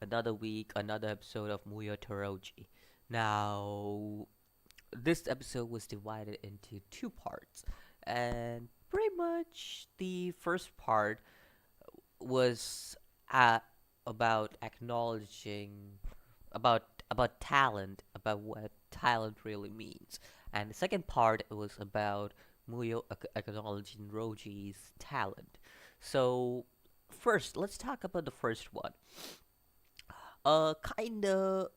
Another week, another episode of Muhyo and Roji. Now, this episode was divided into two parts, and pretty much the first part was about acknowledging about talent, about what talent really means, and the second part was about Muyo acknowledging Roji's talent. So, first, let's talk about the first one. Kinda.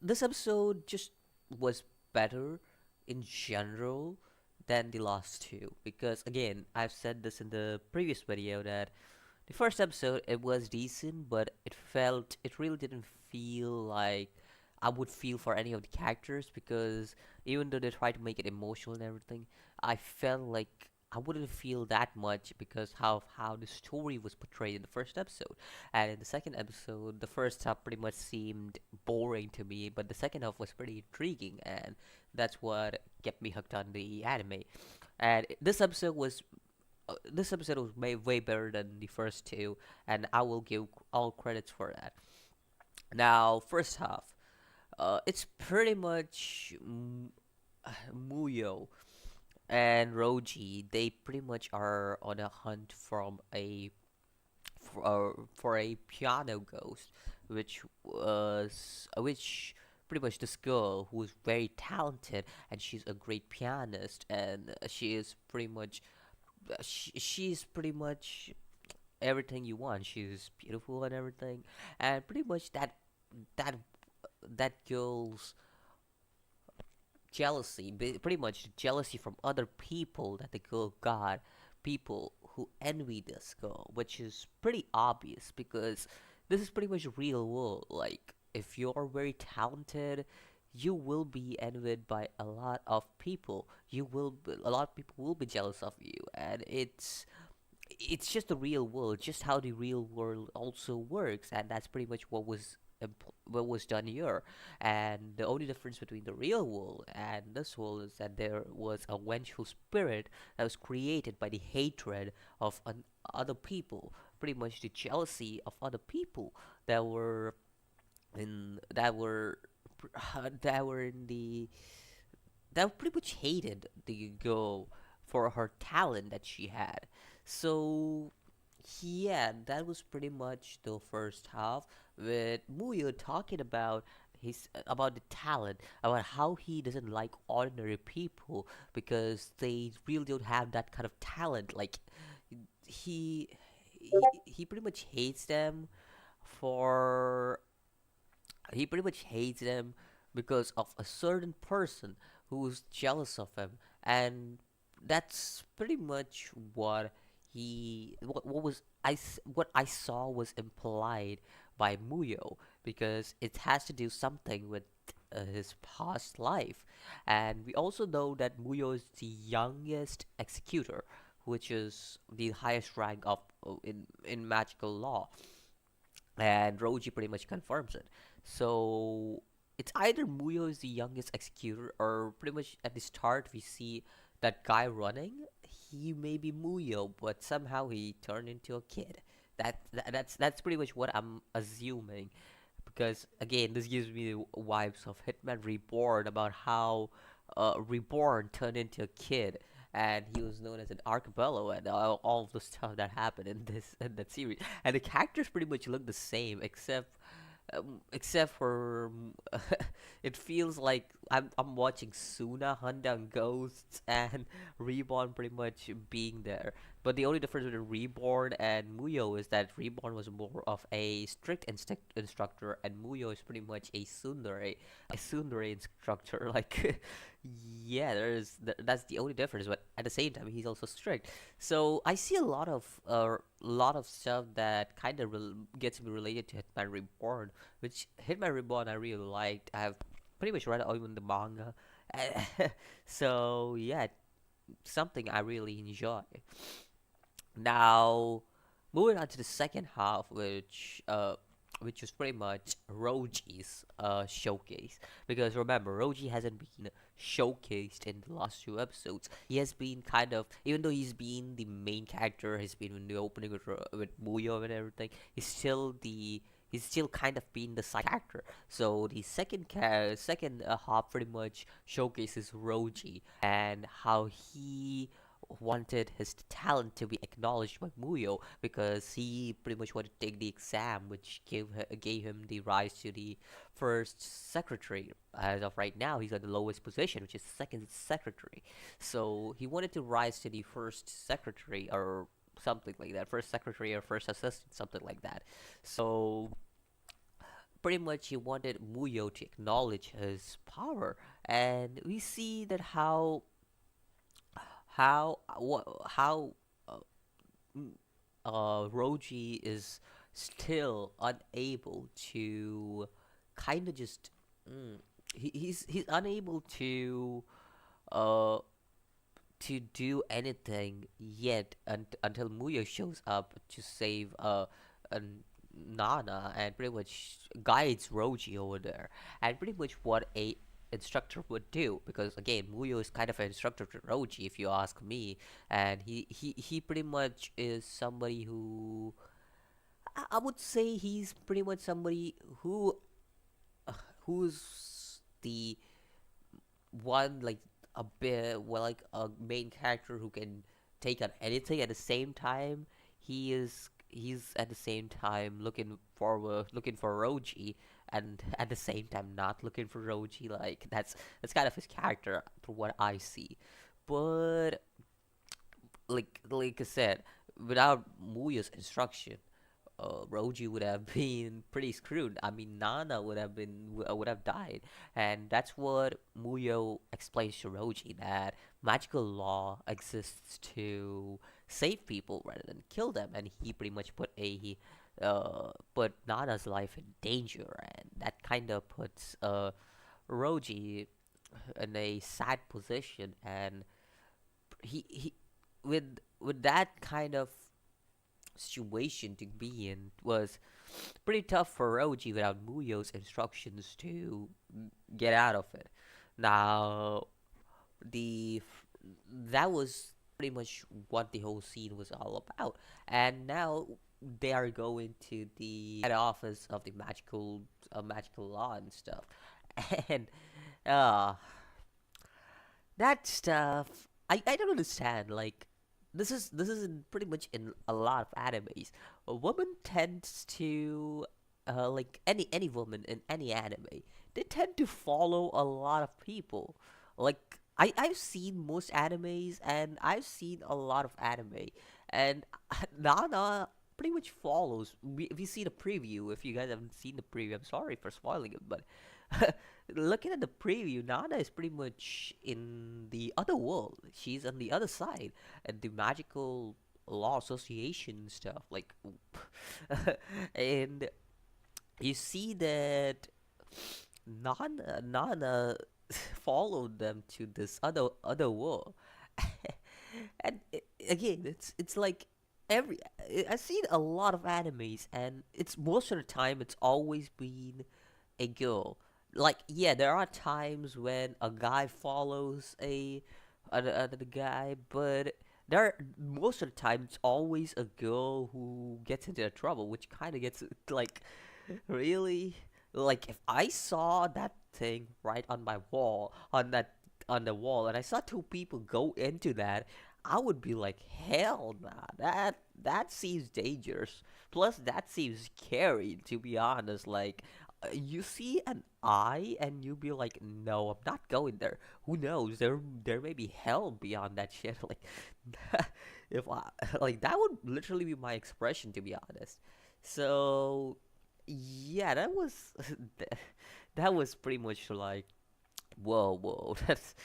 This episode just was better in general than the last two because again, I've said this in the previous video that the first episode it was decent, but it really didn't feel like I would feel for any of the characters because even though they tried to make it emotional and everything, I felt like I wouldn't feel that much because how the story was portrayed in the first episode. And in the second episode, the first half pretty much seemed boring to me, but the second half was pretty intriguing, and that's what kept me hooked on the anime. And this episode was way better than the first two, and I will give all credits for that. Now, first half, it's pretty much Muyo and Roji. They pretty much are on a hunt for a piano ghost, which pretty much this girl who is very talented and she's a great pianist and she is pretty much she's pretty much everything you want. She's beautiful and everything, and pretty much that that girl's jealousy, pretty much jealousy from other people that the girl got, people who envy this girl, which is pretty obvious because this is pretty much real world. Like if you're very talented, you will be envied by a lot of people. A lot of people will be jealous of you, and it's just the real world, just how the real world also works, and that's pretty much what was done here. And the only difference between the real world and this world is that there was a vengeful spirit that was created by the hatred of other people, pretty much the jealousy of other people that were in that were that were in the that pretty much hated the girl for her talent that she had. So yeah, that was pretty much the first half with Muyo talking about the talent, about how he doesn't like ordinary people because they really don't have that kind of talent. Like he he pretty much hates them for he pretty much hates them because of a certain person who's jealous of him, and that's pretty much what I saw was implied by Muyo because it has to do something with his past life, and we also know that Muyo is the youngest executor, which is the highest rank of in magical law, and Roji pretty much confirms it. So it's either Muyo is the youngest executor, or pretty much at the start we see that guy running. He may be Muyo, but somehow he turned into a kid. That's pretty much what I'm assuming, because again, this gives me the vibes of Hitman Reborn about how Reborn turned into a kid. And he was known as an archipelago, and all of the stuff that happened in that series. And the characters pretty much look the same, except for it feels like I'm watching Suna hunt down ghosts and Reborn pretty much being there. But the only difference between Reborn and Muyo is that Reborn was more of a strict instructor, and Muyo is pretty much a tsundere instructor. Like, yeah, that's the only difference. But at the same time, he's also strict. So I see a lot of stuff that kind of gets me related to Hitman Reborn, which Hitman Reborn I really liked. I've pretty much read even the manga, so yeah, something I really enjoy. Now, moving on to the second half, which is pretty much Roji's showcase. Because remember, Roji hasn't been showcased in the last two episodes. He has been kind of, even though he's been the main character, he's been in the opening with Muyo and everything. he's still kind of being the side character. So the second half pretty much showcases Roji and how he wanted his talent to be acknowledged by Muyo because he pretty much wanted to take the exam, which gave him the rise to the first secretary. As of right now, he's at the lowest position, which is second secretary. So he wanted to rise to the first secretary or something like that, first secretary or first assistant, something like that. So pretty much he wanted Muyo to acknowledge his power, and we see that how uh, Roji is still unable to kind of just he's unable uh to do anything yet until Muyo shows up to save Nana and pretty much guides Roji over there, and pretty much what a instructor would do, because again Muyo is kind of an instructor to Roji if you ask me, and he pretty much is somebody who I would say he's pretty much somebody who's the one like a bit well like a main character who can take on anything at the same time. He's at the same time looking for Roji, and at the same time not looking for Roji. Like that's kind of his character from what I see. But like I said, without Muya's instruction, Roji would have been pretty screwed. I mean, Nana would have died, and that's what Muyo explains to Roji, that magical law exists to save people rather than kill them, and he pretty much put Nana's life in danger, and that kind of puts Roji in a sad position, and he with that kind of situation to be in was pretty tough for Roji without Muyo's instructions to get out of it. Now, the that was pretty much what the whole scene was all about, and now they are going to the head office of the magical law and stuff, and uh that stuff I don't understand. Like this is pretty much in a lot of animes. A woman tends to like any woman in any anime, they tend to follow a lot of people. Like I've seen most animes and I've seen a lot of anime, and Nana pretty much follows. We see the preview. If you guys haven't seen the preview, I'm sorry for spoiling it, but looking at the preview, Nana is pretty much in the other world. She's on the other side, and the magical law association stuff. Like, and you see that Nana followed them to this other world, and again, it's like every I've seen a lot of animes, and it's most of the time it's always been a girl. Like, yeah, there are times when a guy follows another guy, but there most of the time it's always a girl who gets into trouble, which kind of gets like really, like if I saw that thing right on my wall on the wall, and I saw two people go into that, I would be like, hell nah, that seems dangerous. Plus, that seems scary, to be honest. Like, you see an eye, and you be like, no, I'm not going there. Who knows? There may be hell beyond that shit. Like, if I like that would literally be my expression, to be honest. So, yeah, that was pretty much like, whoa. That's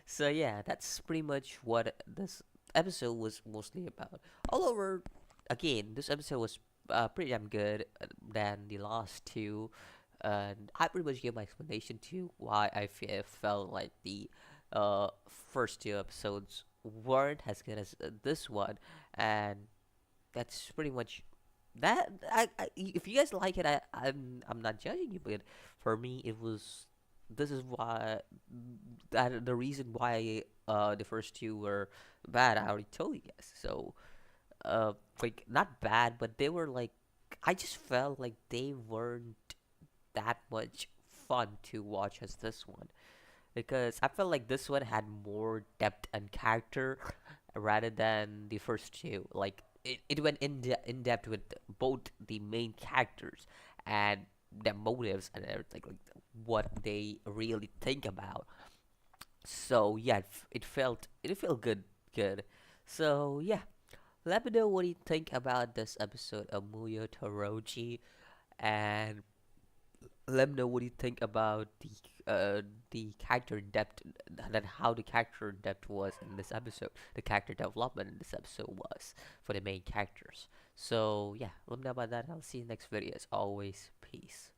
so yeah, that's pretty much what this episode was mostly about. All over, again, this episode was pretty damn good than the last two, and I pretty much gave my explanation to why felt like the first two episodes weren't as good as this one, and that's pretty much that. If you guys like it, I'm not judging you, but for me, it was. This is why that the reason why the first two were bad. I already told you guys. So like not bad, but they were like I just felt like they weren't that much fun to watch as this one, because I felt like this one had more depth and character rather than the first two. Like it went in depth with both the main characters and their motives and everything, like what they really think about. So yeah, it felt good. So yeah, let me know what you think about this episode of Muyo to Roji, and let me know what you think about the character depth, and how the character depth was in this episode, the character development in this episode was for the main characters. So yeah, let me know about that. I'll see you next video. As always, peace.